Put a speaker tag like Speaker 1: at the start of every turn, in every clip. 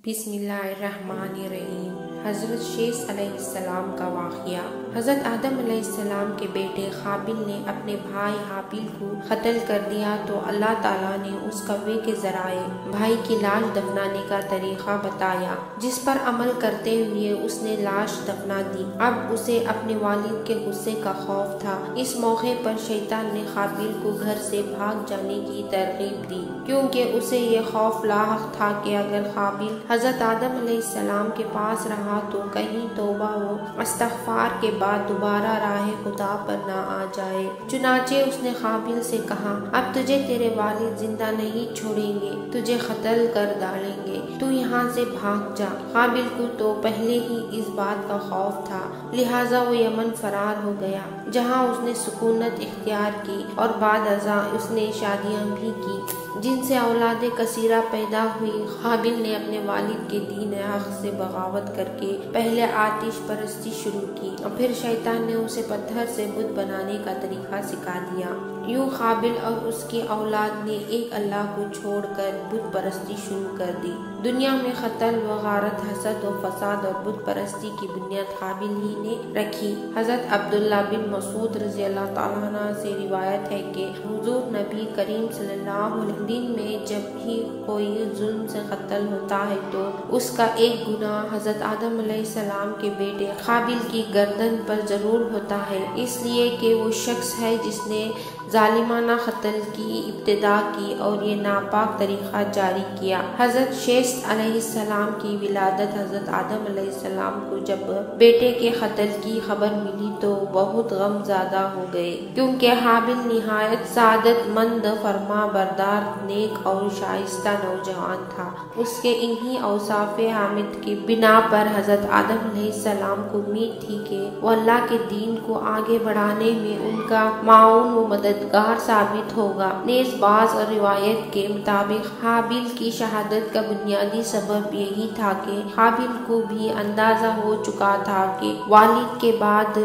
Speaker 1: بسم اللہ الرحمن الرحیم۔ حضرت شیث علیہ السلام کا واقعہ۔ حضرت آدم علیہ السلام کے بیٹے قابل نے اپنے بھائی حابیل کو قتل کر دیا تو اللہ تعالیٰ نے اس کوے کے ذرائع بھائی کی لاش دفنانے کا طریقہ بتایا، جس پر عمل کرتے ہوئے اس نے لاش دفنا دی۔ اب اسے اپنے والد کے غصے کا خوف تھا۔ اس موقع پر شیطان نے قابل کو گھر سے بھاگ جانے کی ترغیب دی، کیونکہ اسے یہ خوف لاحق تھا کہ اگر قابل حضرت آدم علیہ السلام کے پاس رہا تو کہیں توبہ و استغفار کے بعد دوبارہ راہ خدا پر نہ آ جائے۔ چنانچہ اس نے قابل سے کہا، اب تجھے تیرے والد زندہ نہیں چھوڑیں گے، تجھے قتل کر ڈالیں گے، تو یہاں سے بھاگ جا۔ قابل کو تو پہلے ہی اس بات کا خوف تھا، لہٰذا وہ یمن فرار ہو گیا، جہاں اس نے سکونت اختیار کی اور بعد ازاں اس نے شادیاں بھی کی، جن سے اولاد کثیرہ پیدا ہوئی۔ قابل نے اپنے والد کے دین حق سے بغاوت کر کے پہلے آتش پرستی شروع کی، اور پھر شیطان نے اسے پتھر سے بت بنانے کا طریقہ سکھا دیا۔ یوں قابل اور اس کی اولاد نے ایک اللہ کو چھوڑ کر بت پرستی شروع کر دی۔ دنیا میں قتل و غارت، حسد و فساد اور بت پرستی کی بنیاد قابل ہی نے رکھی۔ حضرت عبداللہ بن مسعود رضی اللہ تعالیٰ عنہ سے روایت ہے کہ حضور نبی کریم صلی اللہ علیہ وسلم میں جب بھی کوئی ظلم سے قتل ہوتا ہے تو اس کا ایک گناہ حضرت آدم علیہ السلام کے بیٹے قابل کی گردن پر ضرور ہوتا ہے، اس لیے کہ وہ شخص ہے جس نے ظالمانہ قتل کی ابتدا کی اور یہ ناپاک طریقہ جاری کیا۔ حضرت شیث علیہ السلام کی ولادت۔ حضرت آدم علیہ السلام کو جب بیٹے کے قتل کی خبر ملی تو بہت غم زدہ ہو گئے، کیونکہ حابل نہایت سعادت مند، فرما بردار، نیک اور شائستہ نوجوان تھا۔ اس کے انہی اوصاف حامد کی بنا پر حضرت آدم علیہ السلام کو امید تھی کہ وہ اللہ کے دین کو آگے بڑھانے میں ان کا معاون و مددگار ثابت ہوگا۔ نیز بعض اور روایت کے مطابق حابل کی شہادت کا بنیادی سبب یہی تھا کہ حابل کو بھی اندازہ ہو چکا تھا کہ والد کے بعد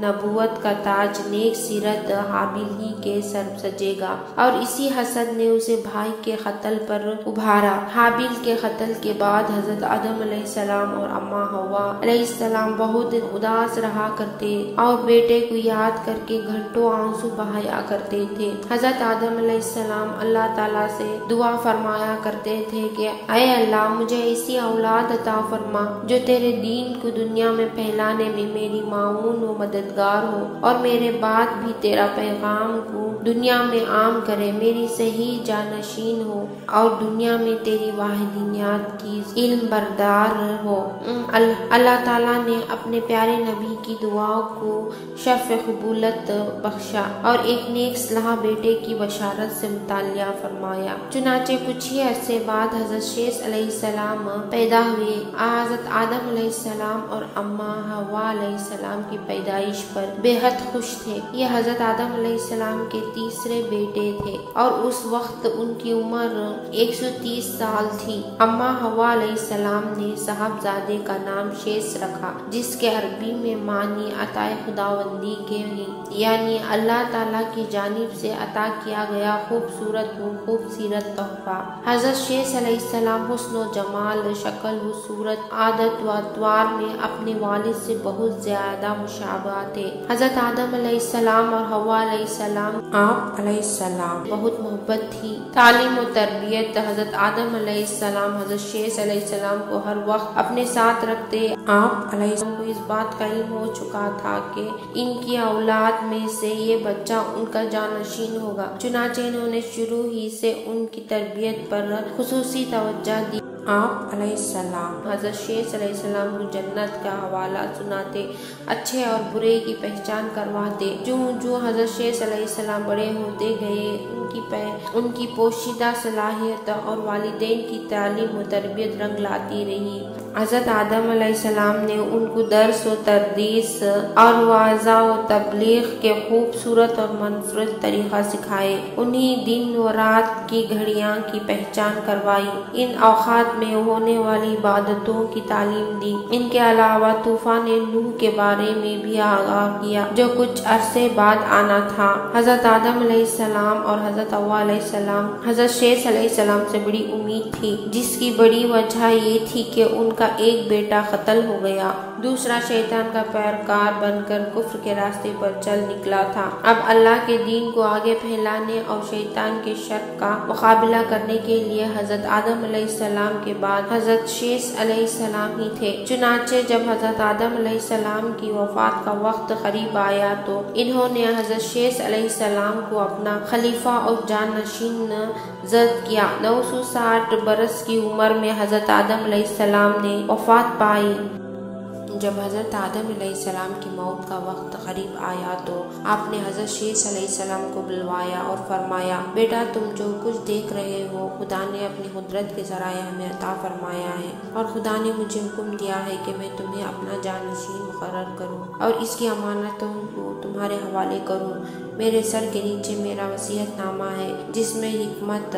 Speaker 1: نبوت کا تاج نیک سیرت حابل ہی کے سر سجے گا، اور اسی حسد نے اسے بھائی کے قتل پر ابھارا۔ حابل کے قتل کے بعد حضرت آدم علیہ السلام اور اماں حوا علیہ السلام بہت اداس رہا کرتے اور بیٹے کو یاد کر کے گھنٹوں آنسو بہایا کرتے تھے۔ حضرت آدم علیہ السلام اللہ تعالیٰ سے دعا فرمایا کرتے تھے کہ اے اللہ، مجھے ایسی اولاد عطا فرما جو تیرے دین کو دنیا میں پھیلانے میں میری معاون و مددگار ہو، اور میرے بعد بھی تیرا پیغام کو دنیا میں عام کرے، میری صحیح جانشین ہو اور دنیا میں تیری واحدانیت کی علم بردار ہو۔ اللہ تعالیٰ نے اپنے پیارے نبی کی دعا کو شرف قبولت بخشا اور ایک نیک صالح بیٹے کی بشارت سے مطلع فرمایا۔ چنانچہ کچھ ہی عرصے بعد حضرت شیث علیہ السلام پیدا ہوئے۔ حضرت آدم علیہ السلام اور اماں حوا علیہ السلام کی پیدائش پر بے حد خوش تھے۔ یہ حضرت آدم علیہ السلام کے تیسرے بیٹے تھے اور اس وقت ان کی عمر 130 سال تھی۔ اماں حوا علیہ السلام نے صاحبزادے کا نام شیث رکھا، جس کے عربی میں معنی عطائے خداوندی کے ہیں، یعنی اللہ تعالیٰ کی جانب سے عطا کیا گیا خوبصورت و خوبصیرت تحفہ۔ حضرت شیث علیہ السلام حسن و جمال، شکل و صورت، عادت و اطوار میں اپنے والد سے بہت زیادہ مشابہ تھے۔ حضرت آدم علیہ السلام اور حوا علیہ السلام آپ علیہ السلام بہت محبت تھی۔ تعلیم و تربیت۔ حضرت آدم علیہ السلام حضرت شیث علیہ السلام کو ہر وقت اپنے ساتھ رکھتے۔ آپ علیہ السلام کو اس بات کا علم ہو چکا تھا کہ ان کی اولاد میں سے یہ بچہ ان کا جانشین ہوگا، چنانچہ انہوں نے شروع ہی سے ان کی تربیت پر خصوصی توجہ دی۔ آپ علیہ السلام حضرت شیث علیہ السلام کو جنت کا حوالہ سناتے، اچھے اور برے کی پہچان کرواتے۔ جو حضرت شیث علیہ السلام بڑے ہوتے گئے، ان کی پوشیدہ صلاحیت اور والدین کی تعلیم و تربیت رنگ لاتی رہی۔ حضرت آدم علیہ السلام نے ان کو درس و تدریس اور وعظہ و تبلیغ کے خوبصورت اور منفرد طریقہ سکھائے، انہیں دن و رات کی گھڑیاں کی پہچان کروائی، ان اوقات میں ہونے والی عبادتوں کی تعلیم دی۔ ان کے علاوہ طوفان نوح کے بارے میں بھی آگاہ کیا جو کچھ عرصے بعد آنا تھا۔ حضرت آدم علیہ السلام اور حضرت حوا علیہ السلام حضرت شیث علیہ السلام سے بڑی امید تھی، جس کی بڑی وجہ یہ تھی کہ ان کا ایک بیٹا قتل ہو گیا، دوسرا شیطان کا پیروکار بن کر کفر کے راستے پر چل نکلا تھا۔ اب اللہ کے دین کو آگے پھیلانے اور شیطان کے شر کا مقابلہ کرنے کے لیے حضرت آدم علیہ السلام کے بعد حضرت شیث علیہ السلام ہی تھے۔ چنانچہ جب حضرت آدم علیہ السلام کی وفات کا وقت قریب آیا تو انہوں نے حضرت شیث علیہ السلام کو اپنا خلیفہ اور جانشین نامزد کیا۔ 960 برس کی عمر میں حضرت آدم علیہ السلام نے وفات پائی۔ جب حضرت آدم علیہ السلام کی موت کا وقت قریب آیا تو آپ نے حضرت شیث علیہ السلام کو بلوایا اور فرمایا، بیٹا تم جو کچھ دیکھ رہے ہو خدا نے اپنی قدرت کے ذرائع ہمیں عطا فرمایا ہے، اور خدا نے مجھے حکم دیا ہے کہ میں تمہیں اپنا جانشین مقرر کروں اور اس کی امانتوں کو تمہارے حوالے کروں۔ میرے سر کے نیچے میرا وصیت نامہ ہے جس میں حکمت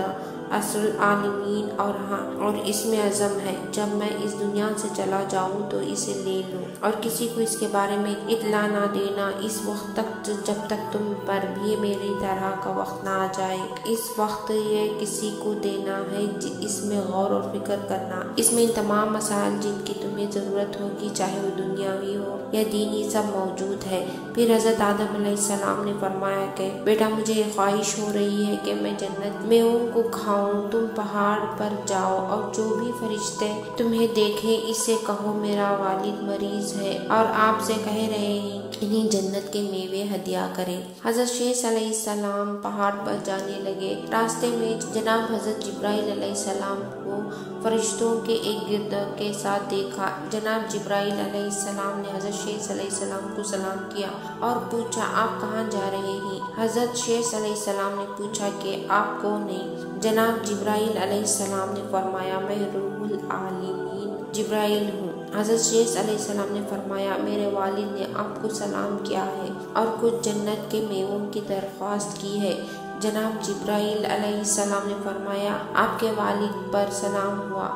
Speaker 1: اصل عالمین اور اس میں عزم ہے، جب میں اس دنیا سے چلا جاؤں تو اسے لے لوں اور کسی کو اس کے بارے میں اطلاع نہ دینا اس وقت تک جب تک تم پر بھی میری طرح کا وقت نہ آ جائے۔ اس وقت یہ کسی کو دینا ہے، اس میں غور اور فکر کرنا، اس میں ان تمام مسائل جن کی تمہیں ضرورت ہوگی چاہے وہ دنیاوی ہو یا دینی سب موجود ہے۔ پھر حضرت آدم علیہ السلام نے فرمایا کہ بیٹا مجھے یہ خواہش ہو رہی ہے کہ میں جنت میں ان کو کھاؤں، تم پہاڑ پر جاؤ اور جو بھی فرشتے تمہیں دیکھیں اسے کہو میرا والد مریض ہے اور آپ سے کہہ رہے ہیں انہیں جنت کے میوے ہدیہ کریں۔ حضرت شیث علیہ السلام پہاڑ پر جانے لگے۔ راستے میں جناب حضرت جبرائیل علیہ السلام کو فرشتوں کے ایک گرد کے ساتھ دیکھا۔ جناب جبرائیل علیہ السلام نے حضرت شیث علیہ السلام کو سلام کیا اور پوچھا آپ کہاں جا رہے ہیں؟ حضرت شیث علیہ السلام نے پوچھا کہ آپ کون ہیں؟ جناب جبرائیل علیہ السلام نے فرمایا میں روح العالمین جبرائیل ہوں۔ حضرت شیث علیہ السلام نے فرمایا میرے والد نے آپ کو سلام کیا ہے اور کچھ جنت کے میووں کی درخواست کی ہے۔ جناب جبرائیل علیہ السلام نے فرمایا آپ کے والد پر سلام ہوا۔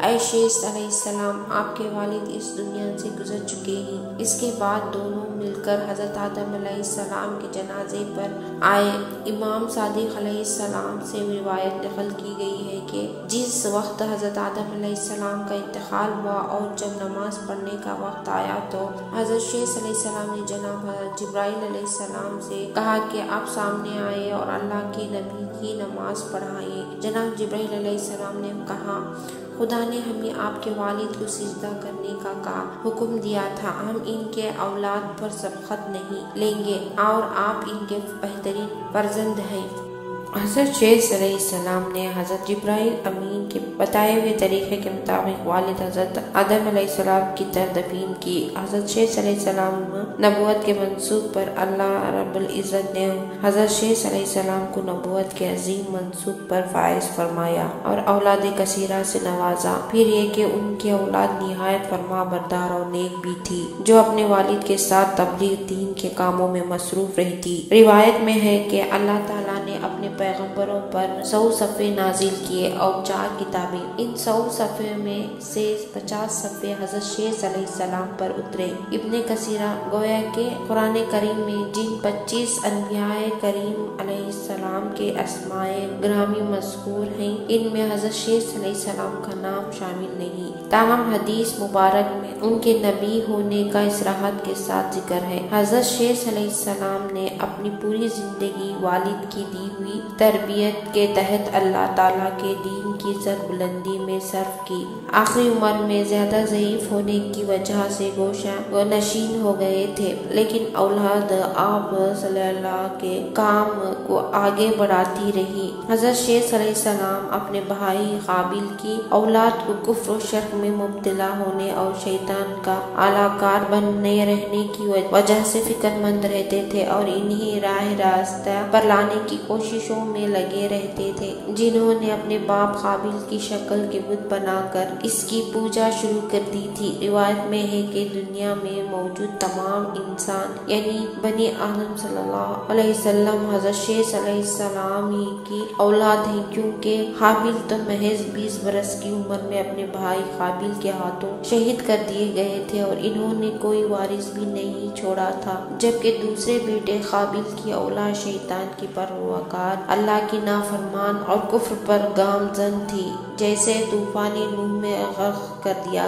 Speaker 1: اے شیث علیہ السلام آپ کے والد اس دنیا سے گزر چکے ہیں۔ اس کے بعد دونوں مل کر حضرت آدم علیہ السلام کے جنازے پر آئے۔ امام صادق علیہ السلام سے روایت نقل کی گئی ہے کہ جس وقت حضرت آدم علیہ السلام کا انتقال ہوا اور جب نماز پڑھنے کا وقت آیا تو حضرت شیث علیہ السلام نے جناب حضرت جبرائیل علیہ السلام سے کہا کہ آپ سامنے آئے اور اللہ کے نبی کی نماز پڑھائیں۔ جناب جبرائیل علیہ السلام نے کہا خدا نے ہمیں آپ کے والد کو سجدہ کرنے کا حکم دیا تھا، ہم ان کے اولاد پر سبقت نہیں لیں گے اور آپ ان کے بہترین فرزند ہیں۔ حضرت شیث علیہ السلام نے حضرت جبرائیل امین کے بتائے ہوئے طریقے کے مطابق والد حضرت آدم علیہ السلام کی تدفین کی۔ حضرت شیث علیہ السلام نبوت کے منصوب پر اللہ رب العزت نے حضرت شیث علیہ السلام کو نبوت کے عظیم منصوب پر فائز فرمایا اور اولاد کثیرہ سے نوازا۔ پھر یہ کہ ان کی اولاد نہایت فرما بردار اور نیک بھی تھی جو اپنے والد کے ساتھ تبلیغ دین کے کاموں میں مصروف رہتی۔ روایت میں ہے کہ اللہ تعالیٰ نے اپنے پیغمبروں پر 100 صفحے نازل کیے اور 4 کتابیں، ان 100 صفحے میں سے 50 صفحے حضرت شیث علیہ السلام پر اترے۔ ابن کثیرہ گویا کہ قرآن کریم میں جن 25 انبیاء کریم علیہ السلام کے اسماء گرامی مذکور ہیں ان میں حضرت شیث علیہ السلام کا نام شامل نہیں، تاہم حدیث مبارک میں ان کے نبی ہونے کا صراحت کے ساتھ ذکر ہے۔ حضرت شیث علیہ السلام نے اپنی پوری زندگی والد کی دی ہوئی تربیت کے تحت اللہ تعالیٰ کے دین کی سربلندی میں صرف کی۔ آخری عمر میں زیادہ ضعیف ہونے کی وجہ سے گوشہ نشین ہو گئے تھے، لیکن اولاد آپ صلی اللہ کے کام کو آگے بڑھاتی رہی۔ حضرت شیث علیہ السلام اپنے بھائی قابیل کی اولاد کو کفر و شرک میں مبتلا ہونے اور شیطان کا اعلی کار بننے رہنے کی وجہ سے فکر مند رہتے تھے اور انہیں راہ راستہ پر لانے کی کوشش کوششوں میں لگے رہتے تھے، جنہوں نے اپنے باپ قابل کی شکل کے بت بنا کر اس کی پوجا شروع کر دی تھی۔ روایت میں ہے کہ دنیا میں موجود تمام انسان یعنی بنی آدم صلی اللہ علیہ وسلم حضرت شیس علیہ السلام ہی کی اولاد ہیں، کیونکہ حابیل تو محض 20 برس کی عمر میں اپنے بھائی قابل کے ہاتھوں شہید کر دیے گئے تھے اور انہوں نے کوئی وارث بھی نہیں چھوڑا تھا، جبکہ دوسرے بیٹے قابل کی اولاد شیطان کی پیروکار، اللہ کی نافرمان اور کفر پر گامزن تھی، جسے طوفان نوح میں غرق کر دیا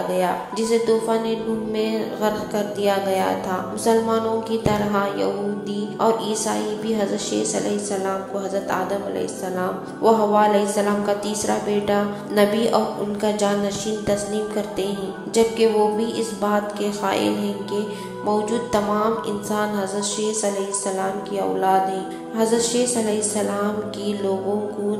Speaker 1: گیا تھا۔ مسلمانوں کی طرح یہودی اور عیسائی بھی حضرت شیس علیہ السلام کو حضرت آدم علیہ السلام و حوا علیہ السلام کا تیسرا بیٹا، نبی اور ان کا جانشین تسلیم کرتے ہیں، جبکہ وہ بھی اس بات کے قائل ہیں کہ موجود تمام انسان حضرت شیس علیہ السلام کی اولاد ہیں۔ حضرت شیس علیہ السلام کی لوگوں کو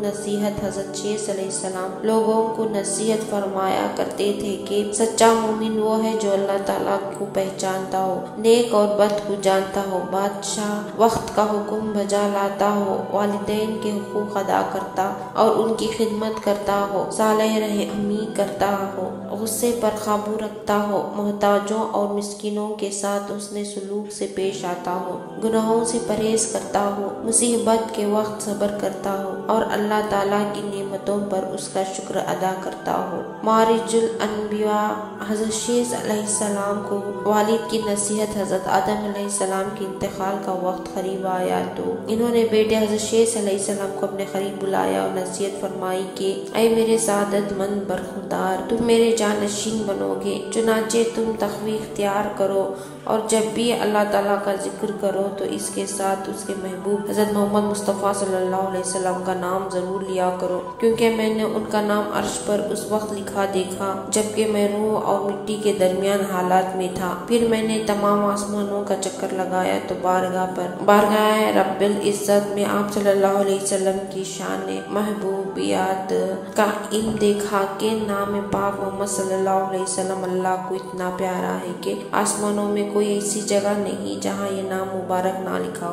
Speaker 1: نصیحت فرمایا کرتے تھے کہ سچا مومن وہ ہے جو اللہ تعالیٰ کو پہچانتا ہو، نیک اور بد کو جانتا ہو، بادشاہ وقت کا حکم بجا لاتا ہو، والدین کے حقوق ادا کرتا اور ان کی خدمت کرتا ہو، صالح رحمی کرتا ہو، غصے پر قابو رکھتا ہو، محتاجوں اور مسکینوں کے ساتھ حسن سلوک سے پیش آتا ہو، گناہوں سے پرہیز کرتا ہو، مصیبت کے وقت صبر کرتا ہو اور اللہ تعالیٰ کی نعمتوں پر اس کا شکر ادا کرتا ہو۔ معراج الانبیاء حضرت شیس علیہ السلام کو والد کی نصیحت حضرت آدم علیہ السلام کے انتقال کا وقت قریب آیا تو انہوں نے بیٹے حضرت شیس علیہ السلام کو اپنے قریب بلایا اور نصیحت فرمائی کہ اے میرے سعادت مند برخوردار، تم میرے جانشین بنو گے، چنانچہ تم تقوی اختیار کرو اور جب بھی اللہ تعالیٰ کا ذکر کرو تو اس کے ساتھ اس کے محبوب حضرت محمد مصطفیٰ صلی اللہ علیہ وسلم کا نام ضرور لیا کرو، کیونکہ میں نے ان کا نام عرش پر اس وقت لکھا دیکھا جبکہ میں روح اور مٹی کے درمیان حالات میں تھا۔ پھر میں نے تمام آسمانوں کا چکر لگایا تو بارگاہ رب العزت میں آپ صلی اللہ علیہ وسلم کی شان محبوبیت کا علم دیکھا کہ نام پاک محمد صلی اللہ علیہ وسلم اللہ کو اتنا پیارا ہے کہ آسمانوں میں کوئی ایسی جگہ نہیں جہاں یہ نام مبارک نہ لکھا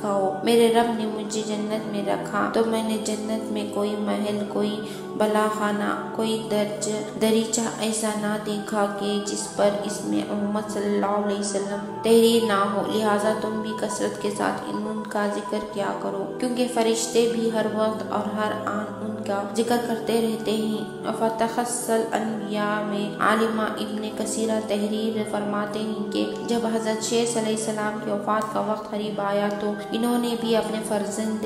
Speaker 1: ہو۔ میرے رب نے مجھے جنت میں رکھا تو میں نے جنت میں کوئی محل، کوئی بلا خانہ، کوئی دریچہ ایسا نہ دیکھا کہ جس پر اس میں محمد صلی اللہ علیہ وسلم تحریر نہ ہو، لہٰذا تم بھی کثرت کے ساتھ ان کا ذکر کیا کرو، کیونکہ فرشتے بھی ہر وقت اور ہر آن ان کا ذکر کرتے رہتے ہیں۔ فتخص الانبیاء میں علامہ ابن کثیر تحریر فرماتے ہیں کہ جب حضرت شیس علیہ السلام کی وفات کا وقت قریب آیا تو انہوں نے بھی اپنے فرزند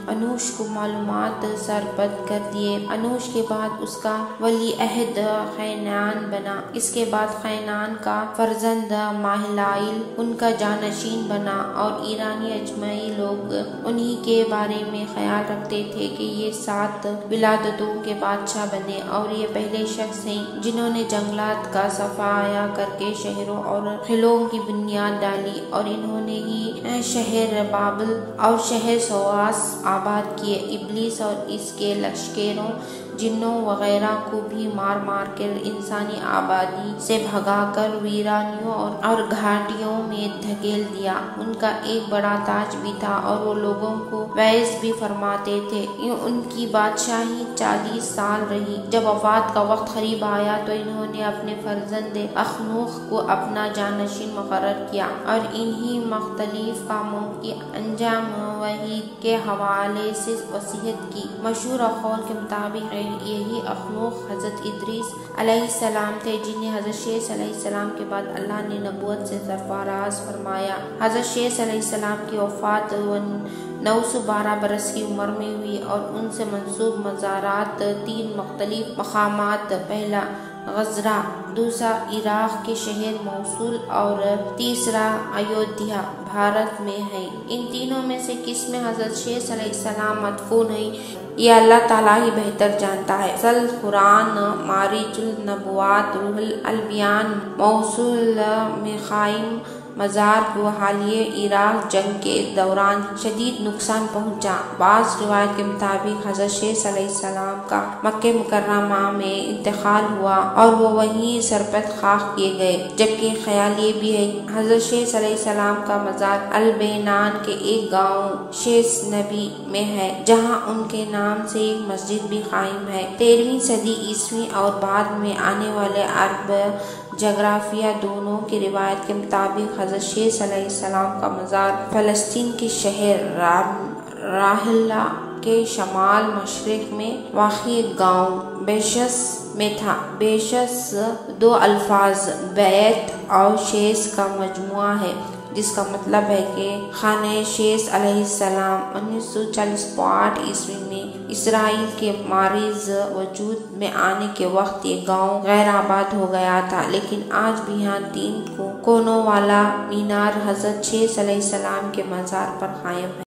Speaker 1: انوش کو معلومات سربد کر دیے۔ انوش کے بعد اس کا ولی عہد خینان بنا، اس کے بعد خینان کا فرزند ماہلائل ان کا جانشین بنا، اور ایرانی اجمعی لوگ انہی کے بارے میں خیال رکھتے تھے کہ یہ 7 ولادتوں کے بادشاہ بنے، اور یہ پہلے شخص ہیں جنہوں نے جنگلات کا صفایا کر کے شہروں اور قلعوں کی بنیاد ڈالی، اور انہوں نے ہی شہر بابل اور شہر سواس آباد کیے۔ ابلیس اور اس کے لشکروں، جنوں وغیرہ کو بھی مار کر انسانی آبادی سے بھگا کر ویرانیوں اور گھاٹیوں میں دھکیل دیا۔ ان کا ایک بڑا تاج بھی تھا اور وہ لوگوں کو وعظ بھی فرماتے تھے۔ ان کی بادشاہی 40 سال رہی۔ جب وفات کا وقت قریب آیا تو انہوں نے اپنے فرزند اخنوخ کو اپنا جانشین مقرر کیا اور انہی مختلف کاموں کی انجام وحی کے حوالے سے وصیت کی۔ مشہور قول کے مطابق یہی اخنوخ حضرت ادریس علیہ السلام تھے، جنہیں حضرت شیس علیہ السلام کے بعد اللہ نے نبوت سے سرفراز فرمایا۔ حضرت شیس علیہ السلام کی وفات 912 برس کی عمر میں ہوئی اور ان سے منسوب مزارات 3 مختلف مقامات، پہلا غزرہ، دوسرا عراق کے شہر موصول اور تیسرا ایودھیا بھارت میں ہے۔ ان تینوں میں سے کس میں حضرت شیس علیہ السلام مدفون ہیں یہ اللہ تعالیٰ ہی بہتر جانتا ہے۔ اصل قرآن، معارج النبوات، روح البیان، موصول میں قائم مزار کو حالیہ عراق جنگ کے دوران شدید نقصان پہنچا۔ بعض روایت کے مطابق حضرت شیس علیہ السلام کا مکہ مکرمہ میں انتقال ہوا اور وہ وہیں سرپد خاک کیے گئے، جبکہ خیال یہ بھی ہے کہ حضرت شیس علیہ السلام کا مزار البینان کے ایک گاؤں شیس نبی میں ہے، جہاں ان کے نام سے ایک مسجد بھی قائم ہے۔ 13ویں صدی عیسوی اور بعد میں آنے والے عرب جغرافیہ دونوں کی روایت کے مطابق حضرت شیس علیہ السلام کا مزار فلسطین کے شہر راحلہ کے شمال مشرق میں واقع ایک گاؤں بیشس میں تھا۔ بیشس دو الفاظ بیت اور شیس کا مجموعہ ہے، جس کا مطلب ہے کہ خانہ شیس علیہ السلام۔ 1940 عیسوی میں اسرائیل کے معرض وجود میں آنے کے وقت یہ گاؤں غیر آباد ہو گیا تھا، لیکن آج بھی یہاں 3 کونوں والا مینار حضرت شیس علیہ السلام کے مزار پر قائم ہے۔